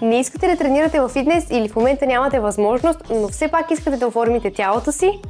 Не искате да тренирате във фитнес или в момента нямате възможност, но все пак искате да оформите тялото си?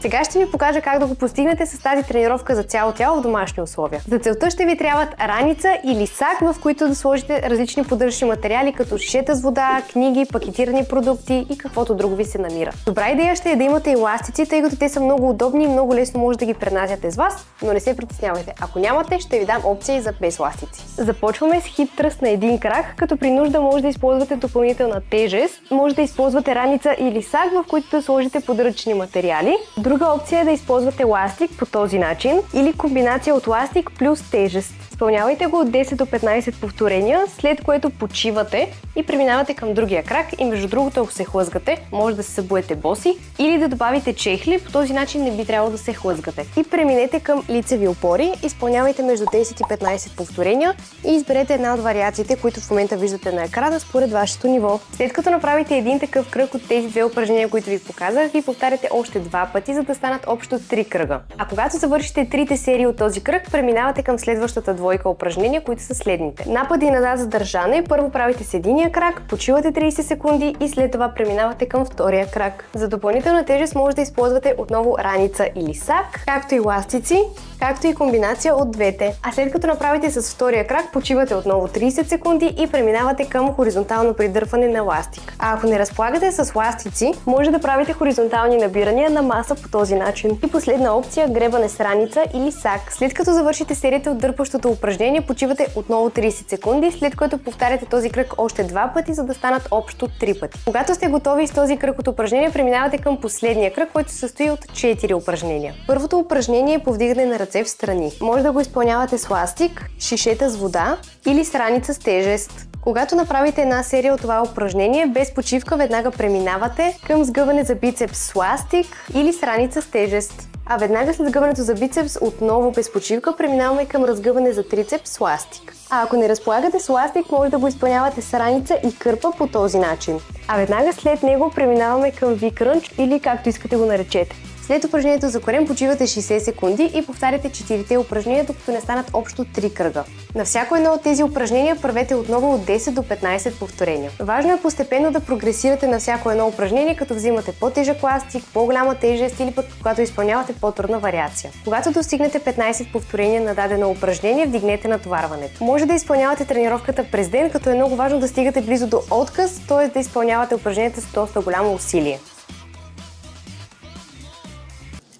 Сега ще ви покажа как да го постигнете с тази тренировка за цяло тяло в домашни условия. За целта ще ви трябват раница или сак, в които да сложите различни поддържащи материали, като шишета с вода, книги, пакетирани продукти и каквото друго ви се намира. Добра идея ще е да имате еластици, тъй като те са много удобни и много лесно може да ги пренасяте с вас, но не се притеснявайте. Ако нямате, ще ви дам опции за без ластици. Започваме с хип тръст на един крак, като при нужда може да използвате допълнителна тежест. Може да използвате раница или сак, в които да сложите поддръчни материали. Друга опция е да използвате ластик по този начин или комбинация от ластик плюс тежест. Изпълнявайте го от 10 до 15 повторения, след което почивате и преминавате към другия крак и между другото, ако се хлъзгате, може да се събудете боси или да добавите чехли, по този начин не би трябвало да се хлъзгате. И преминете към лицеви опори, изпълнявайте между 10 и 15 повторения и изберете една от вариациите, които в момента виждате на екрана според вашето ниво. След като направите един такъв кръг от тези две упражнения, които ви показах, ви повтаряте още два пъти, за да станат общо 3 кръга. А когато завършите трите серии от този кръг, преминавате към следващата двойка упражнения, които са следните. Напади назад за държане, първо правите с единия крак, почивате 30 секунди и след това преминавате към втория крак. За допълнителна тежест може да използвате отново раница или сак, както и ластици, както и комбинация от двете. А след като направите с втория крак, почивате отново 30 секунди и преминавате към хоризонтално придърпване на ластик. А ако не разполагате с ластици, може да правите хоризонтални набирания на маса по този начин. И последна опция – гребане с раница или сак. След като завършите серията от дърпащото упражнение, почивате отново 30 секунди, след което повтаряте този кръг още два пъти, за да станат общо 3 пъти. Когато сте готови с този кръг от упражнения, преминавате към последния кръг, който се състои от 4 упражнения. Първото упражнение е повдигане на ръце в страни. Може да го изпълнявате с ластик, шишета с вода или с раница с тежест. Когато направите една серия от това упражнение, без почивка веднага преминавате към сгъване за бицепс с ластик или с раница с тежест. А веднага след сгъването за бицепс, отново без почивка, преминаваме към разгъване за трицепс с ластик. А ако не разполагате с ластик, може да го изпълнявате с раница и кърпа по този начин. А веднага след него преминаваме към V-крънч или както искате го наречете. След упражнението за корем почивате 60 секунди и повтаряте 4 упражнения, докато не станат общо 3 кръга. На всяко едно от тези упражнения правете отново от 10 до 15 повторения. Важно е постепенно да прогресирате на всяко едно упражнение, като взимате по-тежък ластик, по-голяма тежест или пък когато изпълнявате по-трудна вариация. Когато достигнете 15 повторения на дадено упражнение, вдигнете натоварването. Може да изпълнявате тренировката през ден, като е много важно да стигате близо до отказ, т.е. да изпълнявате упражненията с доста голямо усилие.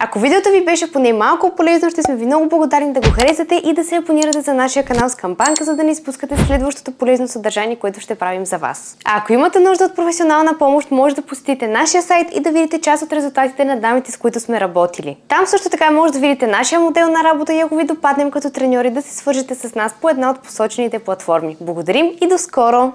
Ако видеото ви беше поне малко полезно, ще сме ви много благодарни да го харесате и да се абонирате за нашия канал с камбанка, за да не изпускате следващото полезно съдържание, което ще правим за вас. А ако имате нужда от професионална помощ, може да посетите нашия сайт и да видите част от резултатите на дамите, с които сме работили. Там също така може да видите нашия модел на работа и ако ви допаднем като треньори, да се свържете с нас по една от посочените платформи. Благодарим и до скоро!